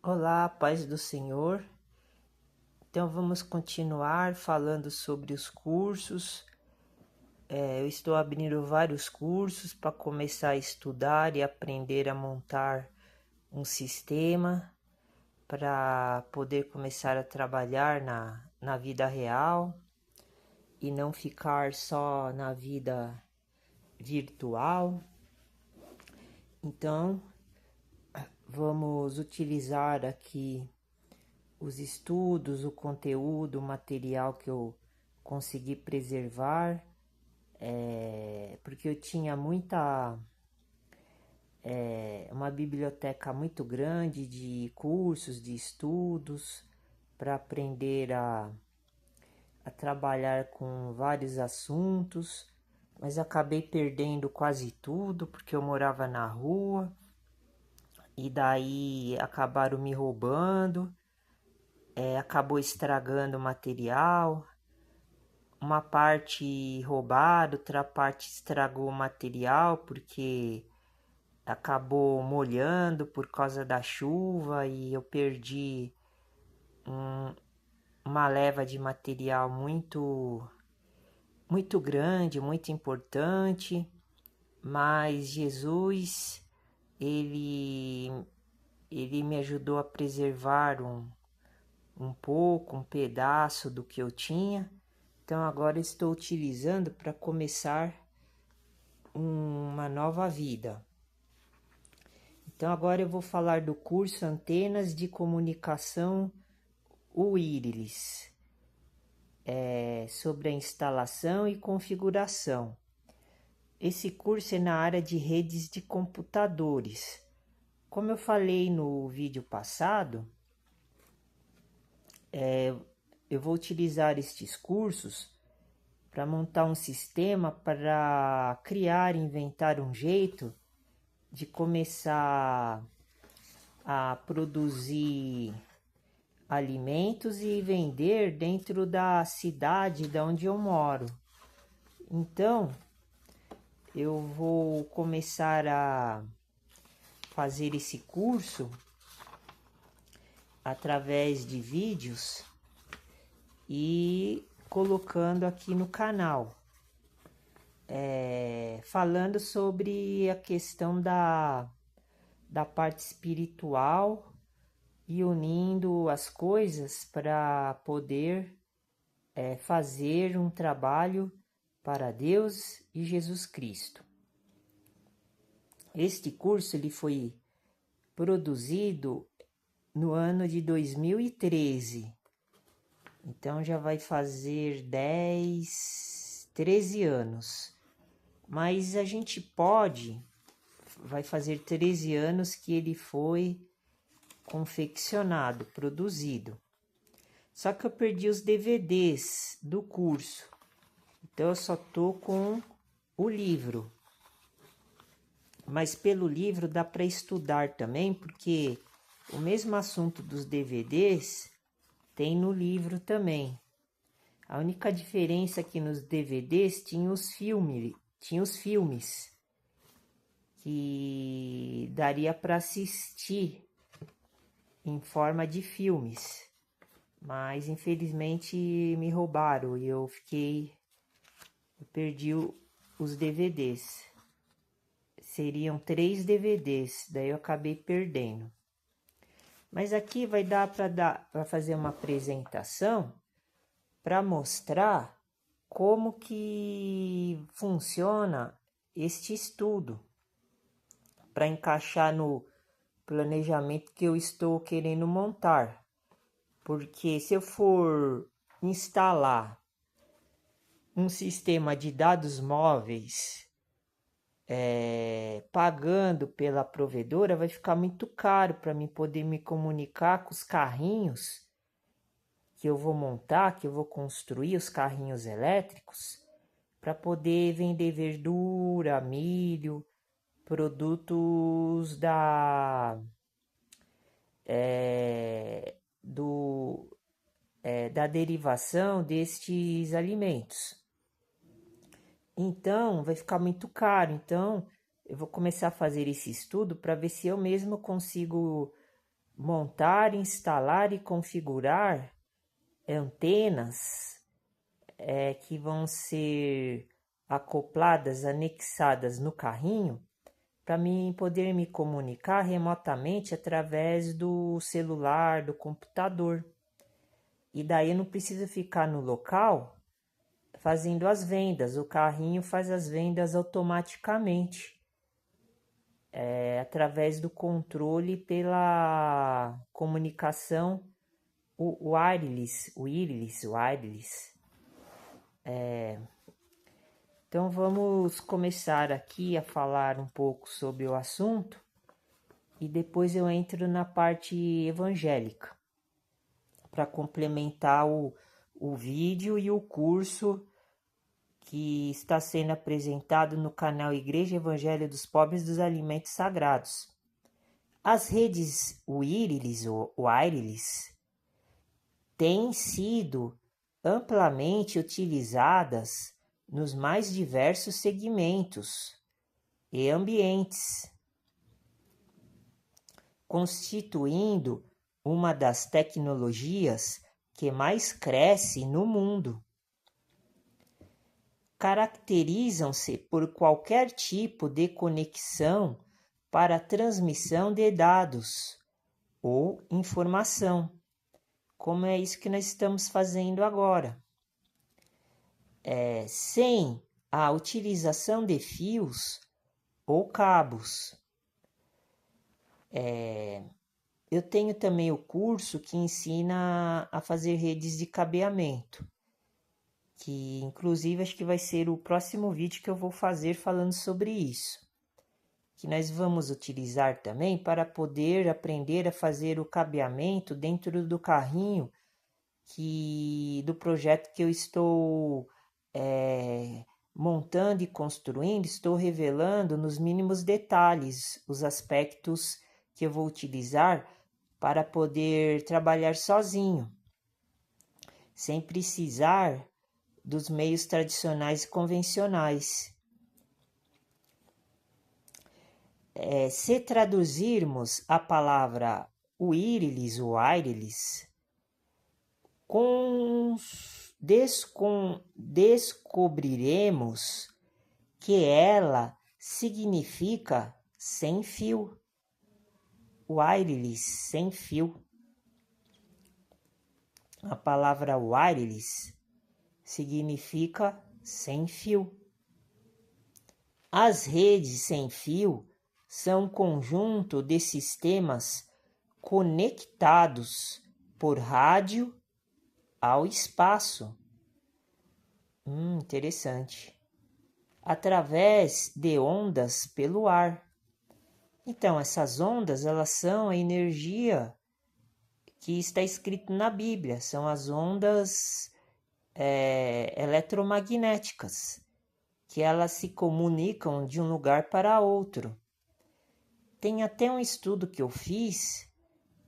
Olá, paz do Senhor. Então vamos continuar falando sobre os cursos. Eu estou abrindo vários cursos para começar a estudar e aprender a montar um sistema para poder começar a trabalhar na vida real e não ficar só na vida virtual. Então vamos utilizar aqui os estudos, o conteúdo, o material que eu consegui preservar, porque eu tinha uma biblioteca muito grande de cursos, de estudos, para aprender a trabalhar com vários assuntos, mas acabei perdendo quase tudo porque eu morava na rua e daí acabaram me roubando, acabou estragando o material. Uma parte roubada, outra parte estragou o material porque acabou molhando por causa da chuva e eu perdi uma leva de material muito grande, muito importante, mas Jesus ele ele me ajudou a preservar um pouco, um pedaço do que eu tinha. Então agora estou utilizando para começar uma nova vida. Então agora eu vou falar do curso Antenas de Comunicação Wireless, sobre a instalação e configuração. Esse curso é na área de redes de computadores. Como eu falei no vídeo passado, eu vou utilizar estes cursos para montar um sistema para criar, inventar um jeito de começar a produzir alimentos e vender dentro da cidade da onde eu moro. Então, eu vou começar a fazer esse curso através de vídeos e colocando aqui no canal, falando sobre a questão da parte espiritual e unindo as coisas para poder fazer um trabalho para Deus e Jesus Cristo. Este curso ele foi produzido no ano de 2013, então já vai fazer 13 anos. Mas a gente vai fazer 13 anos que ele foi confeccionado, produzido. Só que eu perdi os DVDs do curso, então eu só tô com o livro. Mas pelo livro dá para estudar também, porque o mesmo assunto dos DVDs tem no livro também. A única diferença é que nos DVDs tinha os filmes que daria para assistir em forma de filmes. Mas infelizmente me roubaram e eu perdi os DVDs. Seriam 3 DVDs, daí eu acabei perdendo. Mas aqui vai dar para fazer uma apresentação para mostrar como que funciona este estudo para encaixar no planejamento que eu estou querendo montar. Porque se eu for instalar um sistema de dados móveis pagando pela provedora, vai ficar muito caro para mim poder me comunicar com os carrinhos que eu vou montar, que eu vou construir, os carrinhos elétricos, para poder vender verdura, milho, produtos da derivação destes alimentos. Então, vai ficar muito caro. Então, eu vou começar a fazer esse estudo para ver se eu mesmo consigo montar, instalar e configurar antenas que vão ser acopladas, anexadas no carrinho, para mim poder me comunicar remotamente através do celular, do computador. E daí eu não preciso ficar no local fazendo as vendas, o carrinho faz as vendas automaticamente, através do controle pela comunicação wireless. Então vamos começar aqui a falar um pouco sobre o assunto e depois eu entro na parte evangélica para complementar o vídeo e o curso que está sendo apresentado no canal Igreja Evangelho dos Pobres dos Alimentos Sagrados. As redes wireless têm sido amplamente utilizadas nos mais diversos segmentos e ambientes, constituindo uma das tecnologias que mais cresce no mundo. Caracterizam-se por qualquer tipo de conexão para transmissão de dados ou informação, como é isso que nós estamos fazendo agora. Sem a utilização de fios ou cabos. Eu tenho também o curso que ensina a fazer redes de cabeamento, que inclusive acho que vai ser o próximo vídeo que eu vou fazer falando sobre isso, que nós vamos utilizar também para poder aprender a fazer o cabeamento dentro do carrinho do projeto que eu estou montando e construindo. Estou revelando nos mínimos detalhes os aspectos que eu vou utilizar para poder trabalhar sozinho, sem precisar dos meios tradicionais e convencionais. Se traduzirmos a palavra wireless, descobriremos que ela significa sem fio. Wireless, sem fio. A palavra wireless significa sem fio. As redes sem fio são um conjunto de sistemas conectados por rádio ao espaço. Interessante. Através de ondas pelo ar. Então, essas ondas, elas são a energia que está escrito na Bíblia. São as ondas eletromagnéticas, que elas se comunicam de um lugar para outro. Tem até um estudo que eu fiz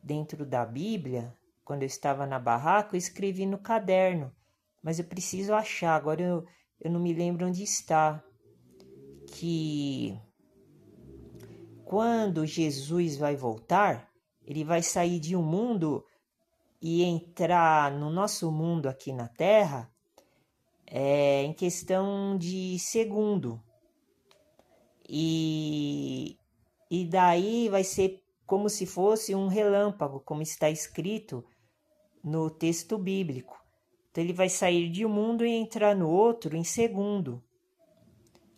dentro da Bíblia, quando eu estava na barraca, eu escrevi no caderno, mas eu preciso achar, agora eu não me lembro onde está, que quando Jesus vai voltar, ele vai sair de um mundo e entrar no nosso mundo aqui na Terra em questão de segundo. E daí vai ser como se fosse um relâmpago, como está escrito no texto bíblico. Então ele vai sair de um mundo e entrar no outro em segundo,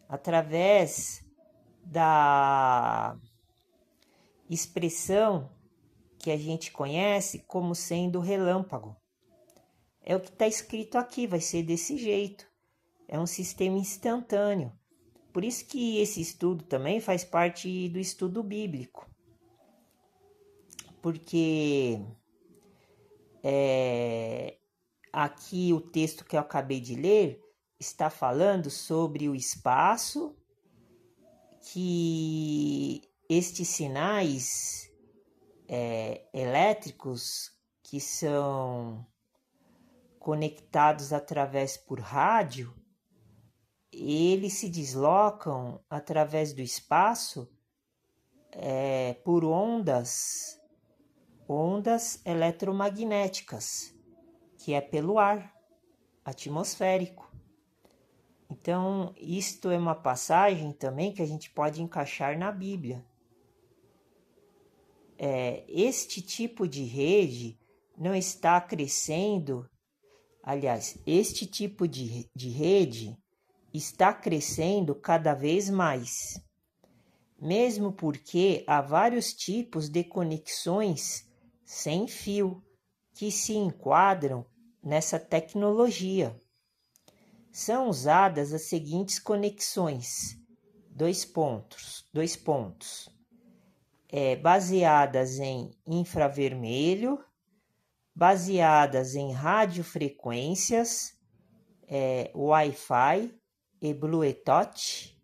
através da expressão que a gente conhece como sendo relâmpago. É o que está escrito aqui, vai ser desse jeito. É um sistema instantâneo. Por isso que esse estudo também faz parte do estudo bíblico. Porque aqui o texto que eu acabei de ler está falando sobre o espaço, que estes sinais elétricos que são conectados através por rádio, eles se deslocam através do espaço por ondas ondas eletromagnéticas, que é pelo ar atmosférico. Então, isto é uma passagem também que a gente pode encaixar na Bíblia. Este tipo de rede não está crescendo. Aliás, este tipo de rede está crescendo cada vez mais, mesmo porque há vários tipos de conexões sem fio que se enquadram nessa tecnologia. São usadas as seguintes conexões, dois pontos, baseadas em infravermelho, baseadas em radiofrequências, Wi-Fi e Bluetooth,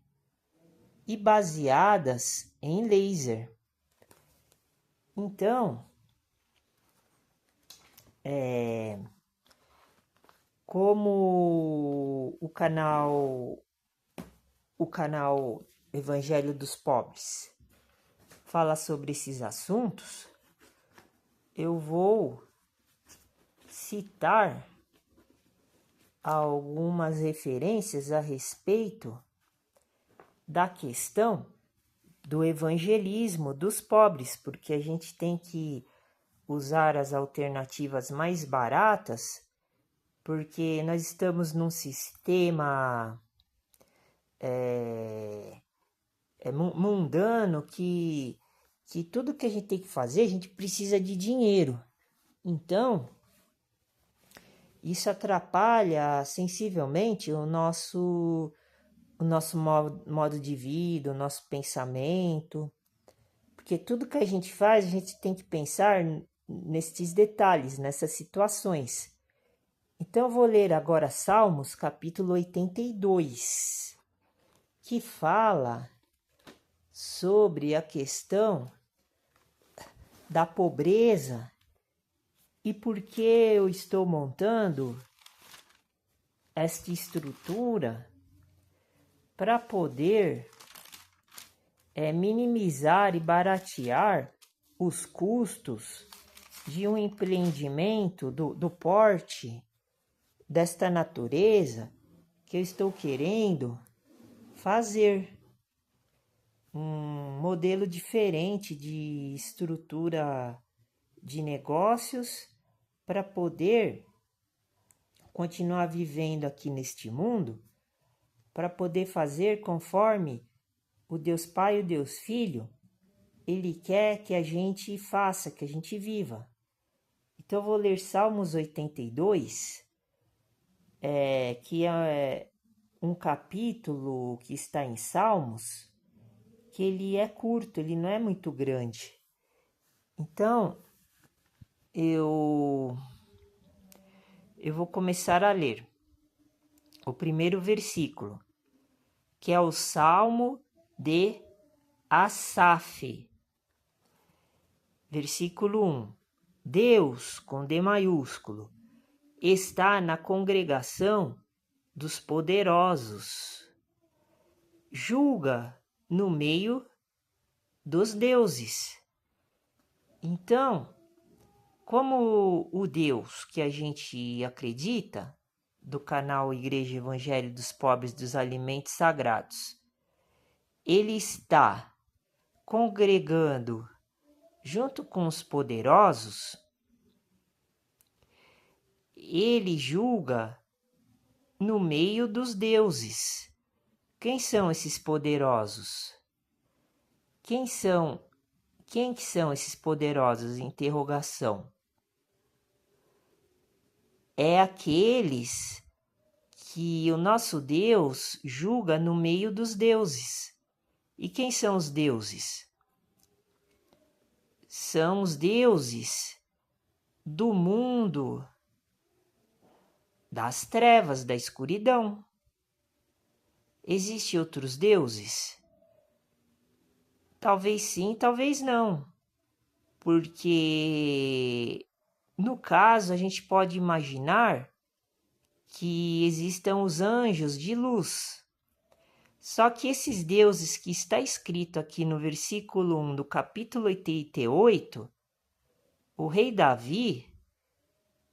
e baseadas em laser. Então, como o canal Evangelho dos Pobres fala sobre esses assuntos, eu vou citar algumas referências a respeito da questão do evangelismo dos pobres, porque a gente tem que usar as alternativas mais baratas, porque nós estamos num sistema mundano que tudo que a gente tem que fazer, a gente precisa de dinheiro. Então, isso atrapalha sensivelmente o nosso modo de vida, o nosso pensamento, porque tudo que a gente faz, a gente tem que pensar nesses detalhes, nessas situações. Então, eu vou ler agora Salmos, capítulo 82, que fala sobre a questão da pobreza e por que eu estou montando esta estrutura para poder minimizar e baratear os custos de um empreendimento do porte desta natureza que eu estou querendo fazer. Um modelo diferente de estrutura de negócios para poder continuar vivendo aqui neste mundo, para poder fazer conforme o Deus Pai e o Deus Filho, Ele quer que a gente faça, que a gente viva. Então eu vou ler Salmos 82, que é um capítulo que está em Salmos, que ele é curto, ele não é muito grande. Então, eu vou começar a ler o primeiro versículo, que é o Salmo de Asaf. Versículo 1. Deus, com D maiúsculo, está na congregação dos poderosos. Julga no meio dos deuses. Então, como o Deus que a gente acredita, do canal Igreja Evangelho dos Pobres dos Alimentos Sagrados, ele está congregando junto com os poderosos, ele julga no meio dos deuses. Quem são esses poderosos? Quem são esses poderosos? Interrogação. É aqueles que o nosso Deus julga no meio dos deuses. E quem são os deuses? São os deuses do mundo das trevas, da escuridão. Existem outros deuses? Talvez sim, talvez não. Porque, no caso, a gente pode imaginar que existam os anjos de luz. Só que esses deuses que está escrito aqui no versículo 1 do capítulo 88, o rei Davi,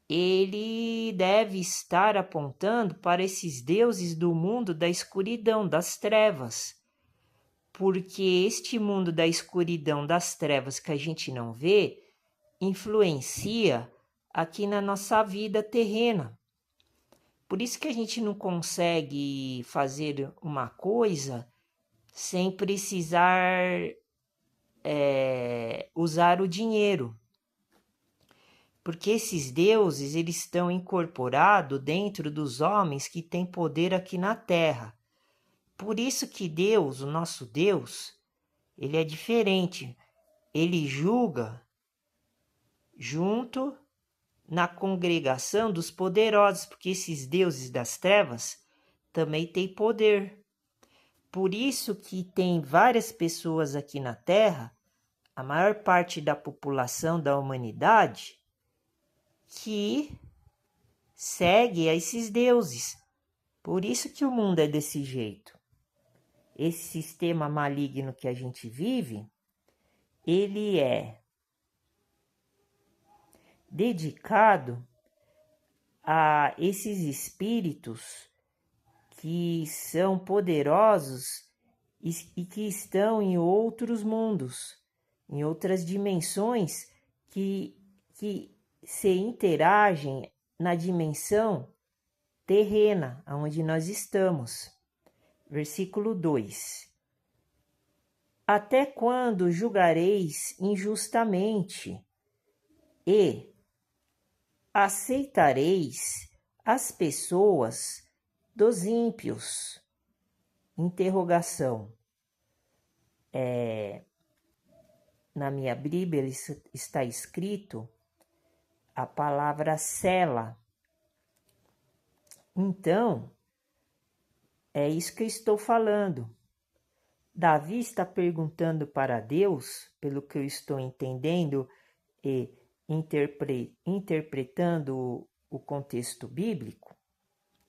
ele deve estar apontando para esses deuses do mundo da escuridão, das trevas, porque este mundo da escuridão, das trevas que a gente não vê, influencia aqui na nossa vida terrena. Por isso que a gente não consegue fazer uma coisa sem precisar usar o dinheiro. Porque esses deuses, eles estão incorporados dentro dos homens que têm poder aqui na terra. Por isso que Deus, o nosso Deus, ele é diferente. Ele julga junto na congregação dos poderosos, porque esses deuses das trevas também têm poder. Por isso que tem várias pessoas aqui na Terra, a maior parte da população da humanidade, que segue a esses deuses. Por isso que o mundo é desse jeito. Esse sistema maligno que a gente vive, ele é dedicado a esses espíritos que são poderosos e que estão em outros mundos, em outras dimensões que se interagem na dimensão terrena, onde nós estamos. Versículo 2. Até quando julgareis injustamente e aceitareis as pessoas dos ímpios? Interrogação. Na minha Bíblia está escrito a palavra cela. Então, é isso que eu estou falando. Davi está perguntando para Deus, pelo que eu estou entendendo e interpretando o contexto bíblico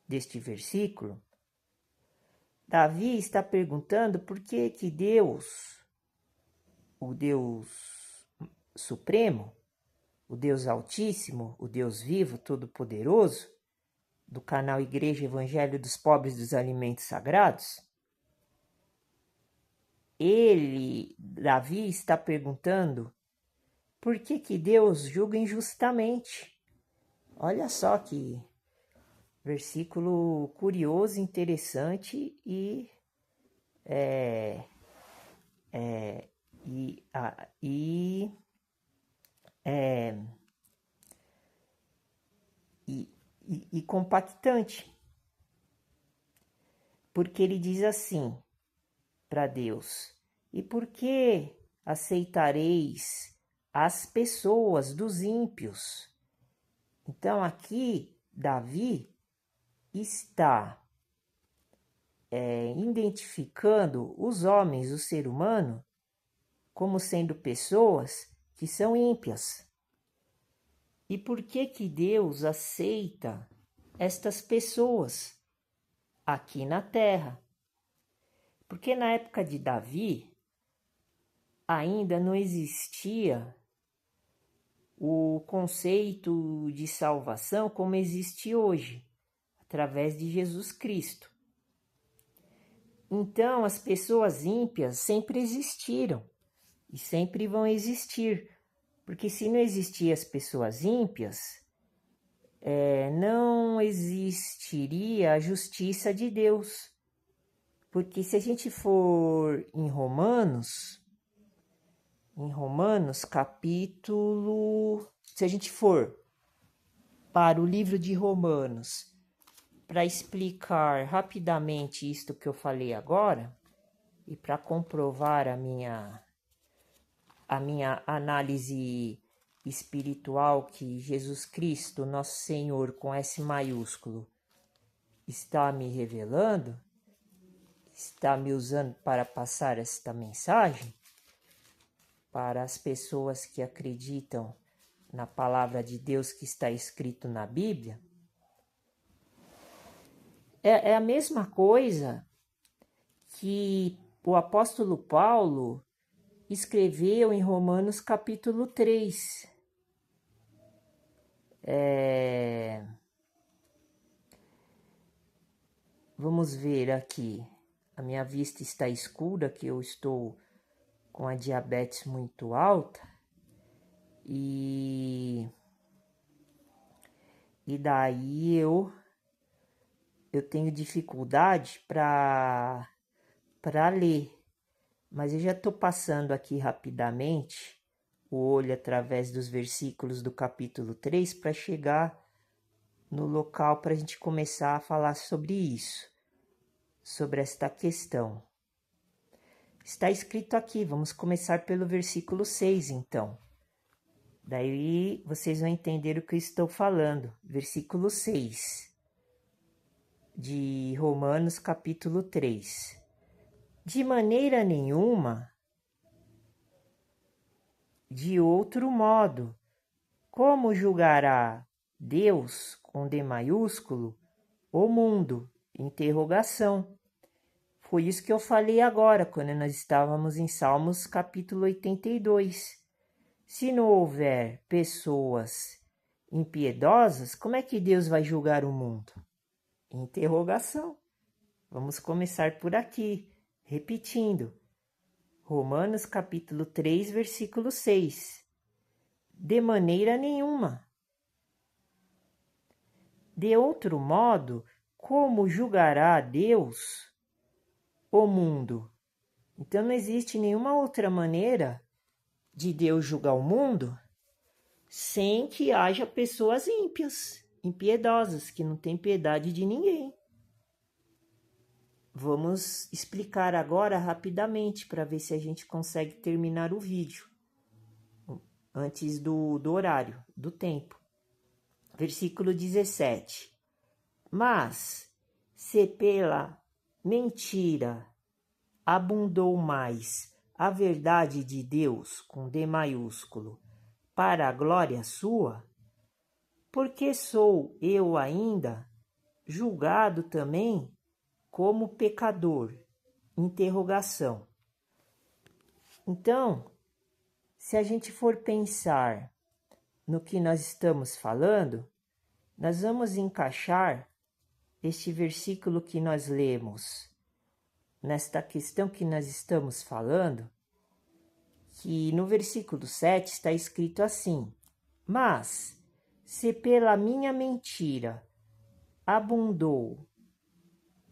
deste versículo. Davi está perguntando por que Deus, o Deus Supremo, o Deus Altíssimo, o Deus Vivo, Todo-Poderoso, do canal Igreja Evangelho dos Pobres dos Alimentos Sagrados, Davi está perguntando por que Deus julga injustamente. Olha só que versículo curioso, interessante e compactante. Porque ele diz assim para Deus: e por que aceitareis as pessoas dos ímpios? Então aqui Davi está identificando os homens, o ser humano, como sendo pessoas que são ímpias. E por que Deus aceita estas pessoas aqui na terra? Porque na época de Davi ainda não existia o conceito de salvação como existe hoje, através de Jesus Cristo. Então, as pessoas ímpias sempre existiram e sempre vão existir, porque se não existiam as pessoas ímpias, não existiria a justiça de Deus. Porque se a gente for em Romanos capítulo... Se a gente for para o livro de Romanos, para explicar rapidamente isto que eu falei agora, e para comprovar a minha análise espiritual que Jesus Cristo, nosso Senhor, com S maiúsculo, está me revelando, está me usando para passar esta mensagem para as pessoas que acreditam na palavra de Deus que está escrito na Bíblia. É a mesma coisa que o apóstolo Paulo escreveu em Romanos capítulo 3. Vamos ver aqui. A minha vista está escura, que eu estou com a diabetes muito alta. E daí eu tenho dificuldade para ler. Mas eu já estou passando aqui rapidamente o olho através dos versículos do capítulo 3 para chegar no local para a gente começar a falar sobre isso, sobre esta questão. Está escrito aqui, vamos começar pelo versículo 6, então. Daí vocês vão entender o que eu estou falando. Versículo 6 de Romanos, capítulo 3. De maneira nenhuma, de outro modo, como julgará Deus, com D maiúsculo, o mundo? Interrogação. Foi isso que eu falei agora, quando nós estávamos em Salmos capítulo 82. Se não houver pessoas impiedosas, como é que Deus vai julgar o mundo? Interrogação. Vamos começar por aqui, repetindo. Romanos capítulo 3, versículo 6. De maneira nenhuma. De outro modo, como julgará Deus o mundo? Então não existe nenhuma outra maneira de Deus julgar o mundo sem que haja pessoas ímpias, impiedosas, que não têm piedade de ninguém. Vamos explicar agora rapidamente para ver se a gente consegue terminar o vídeo antes do horário, do tempo. Versículo 17. Mas, se pela mentira abundou mais a verdade de Deus, com D maiúsculo, para a glória sua, porque sou eu ainda julgado também como pecador? Interrogação. Então, se a gente for pensar no que nós estamos falando, nós vamos encaixar este versículo que nós lemos nesta questão que nós estamos falando, que no versículo 7 está escrito assim: mas, se pela minha mentira abundou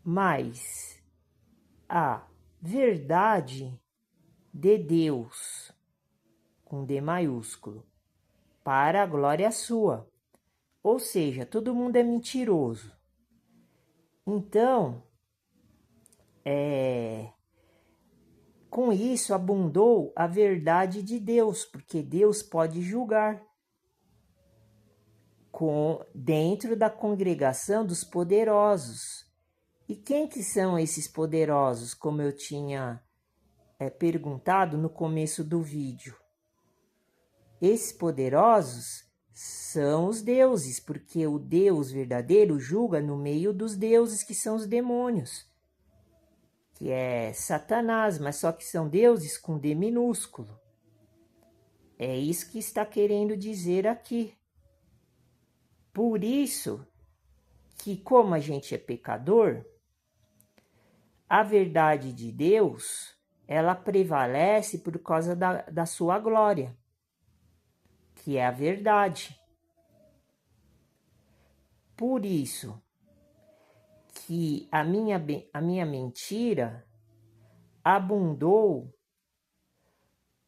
mais a verdade de Deus, com D maiúsculo, para a glória sua. Ou seja, todo mundo é mentiroso. Então, com isso abundou a verdade de Deus, porque Deus pode julgar dentro da congregação dos poderosos. E quem que são esses poderosos, como eu tinha perguntado no começo do vídeo? Esses poderosos são os deuses, porque o Deus verdadeiro julga no meio dos deuses, que são os demônios, que é Satanás, mas só que são deuses com D minúsculo. É isso que está querendo dizer aqui. Por isso que, como a gente é pecador, a verdade de Deus, ela prevalece por causa da sua glória, que é a verdade. Por isso que a minha mentira abundou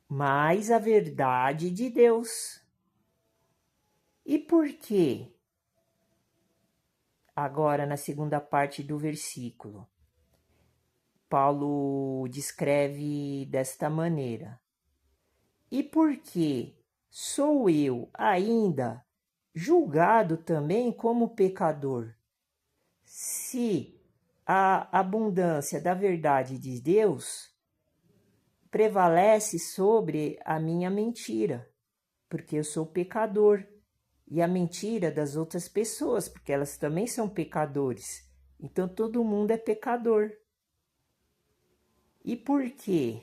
mais a verdade de Deus. E por quê? Agora, na segunda parte do versículo, Paulo descreve desta maneira: e por que sou eu ainda julgado também como pecador? Se a abundância da verdade de Deus prevalece sobre a minha mentira, porque eu sou pecador, e a mentira das outras pessoas, porque elas também são pecadores. Então todo mundo é pecador. E por que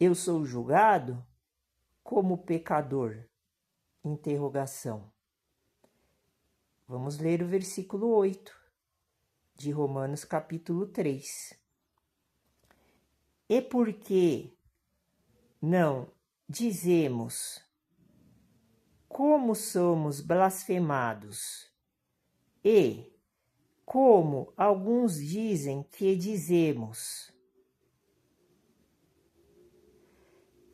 eu sou julgado como pecador? Interrogação. Vamos ler o versículo 8 de Romanos capítulo 3. E por que não dizemos como somos blasfemados e como alguns dizem que dizemos?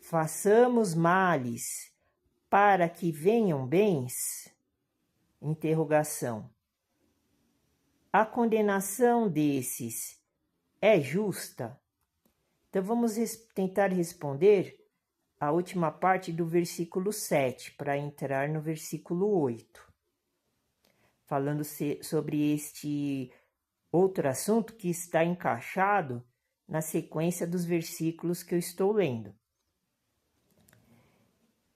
Façamos males para que venham bens? Interrogação. A condenação desses é justa? Então vamos tentar responder a última parte do versículo 7 para entrar no versículo 8, falando sobre este outro assunto que está encaixado na sequência dos versículos que eu estou lendo.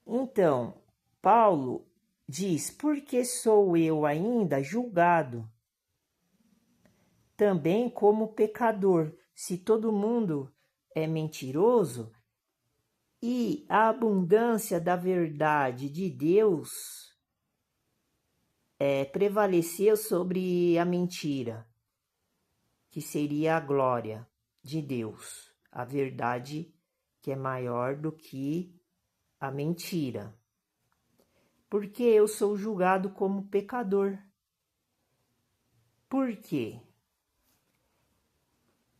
Então, Paulo diz: por que sou eu ainda julgado? Também como pecador, se todo mundo é mentiroso e a abundância da verdade de Deus prevaleceu sobre a mentira, que seria a glória de Deus, a verdade que é maior do que a mentira. Porque eu sou julgado como pecador. Por quê?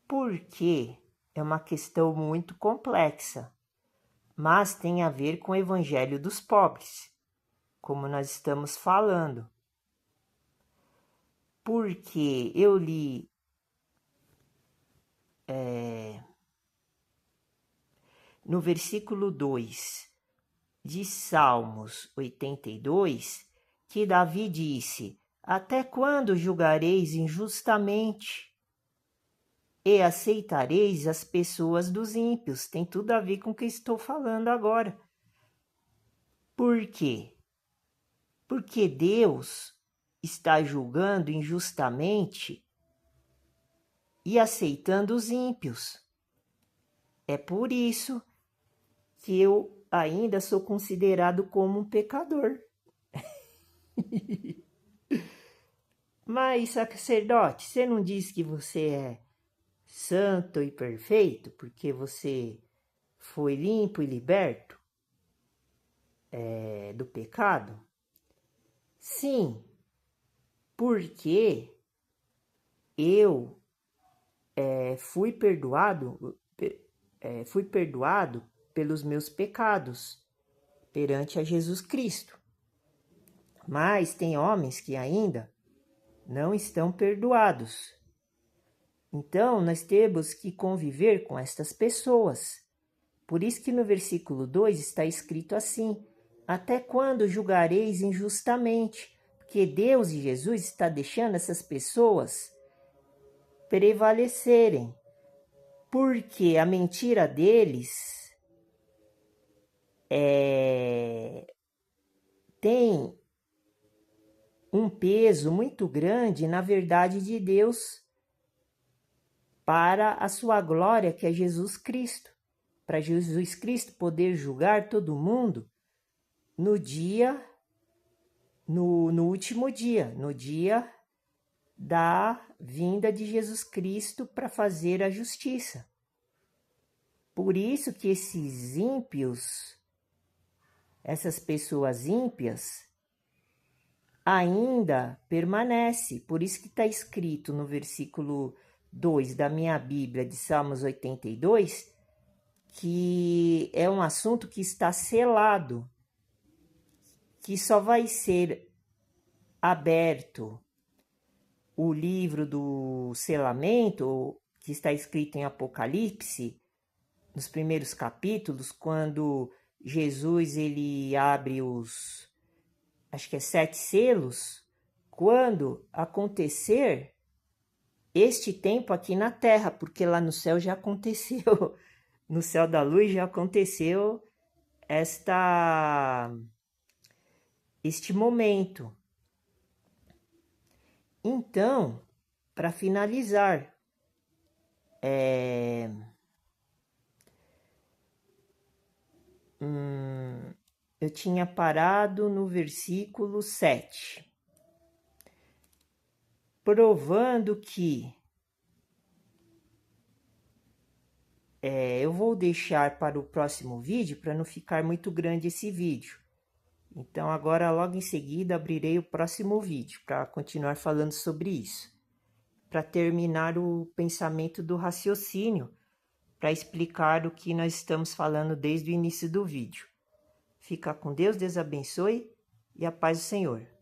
Porque é uma questão muito complexa, mas tem a ver com o evangelho dos pobres, como nós estamos falando. Porque eu li no versículo 2 de Salmos 82, que Davi disse: até quando julgareis injustamente e aceitareis as pessoas dos ímpios? Tem tudo a ver com o que estou falando agora. Por quê? Porque Deus está julgando injustamente e aceitando os ímpios. É por isso que eu ainda sou considerado como um pecador. Mas, sacerdote, você não diz que você é santo e perfeito porque você foi limpo e liberto do pecado? Sim, porque eu fui perdoado pelos meus pecados perante a Jesus Cristo. Mas tem homens que ainda não estão perdoados. Então, nós temos que conviver com estas pessoas. Por isso que no versículo 2 está escrito assim: até quando julgareis injustamente? Porque Deus e Jesus está deixando essas pessoas prevalecerem. Porque a mentira deles tem um peso muito grande na verdade de Deus para a sua glória, que é Jesus Cristo. Para Jesus Cristo poder julgar todo mundo no último dia, no dia da vinda de Jesus Cristo para fazer a justiça. Por isso que esses ímpios, essas pessoas ímpias, ainda permanecem. Por isso que está escrito no versículo 2 da minha Bíblia de Salmos 82, que é um assunto que está selado, que só vai ser aberto o livro do selamento, que está escrito em Apocalipse, nos primeiros capítulos, quando Jesus ele abre acho que é 7 selos, quando acontecer este tempo aqui na Terra, porque lá no céu já aconteceu, no céu da luz já aconteceu este momento. Então, para finalizar, eu tinha parado no versículo 7, provando que eu vou deixar para o próximo vídeo para não ficar muito grande esse vídeo. Então agora logo em seguida abrirei o próximo vídeo para continuar falando sobre isso, para terminar o pensamento do raciocínio, para explicar o que nós estamos falando desde o início do vídeo. Fica com Deus, Deus abençoe e a paz do Senhor.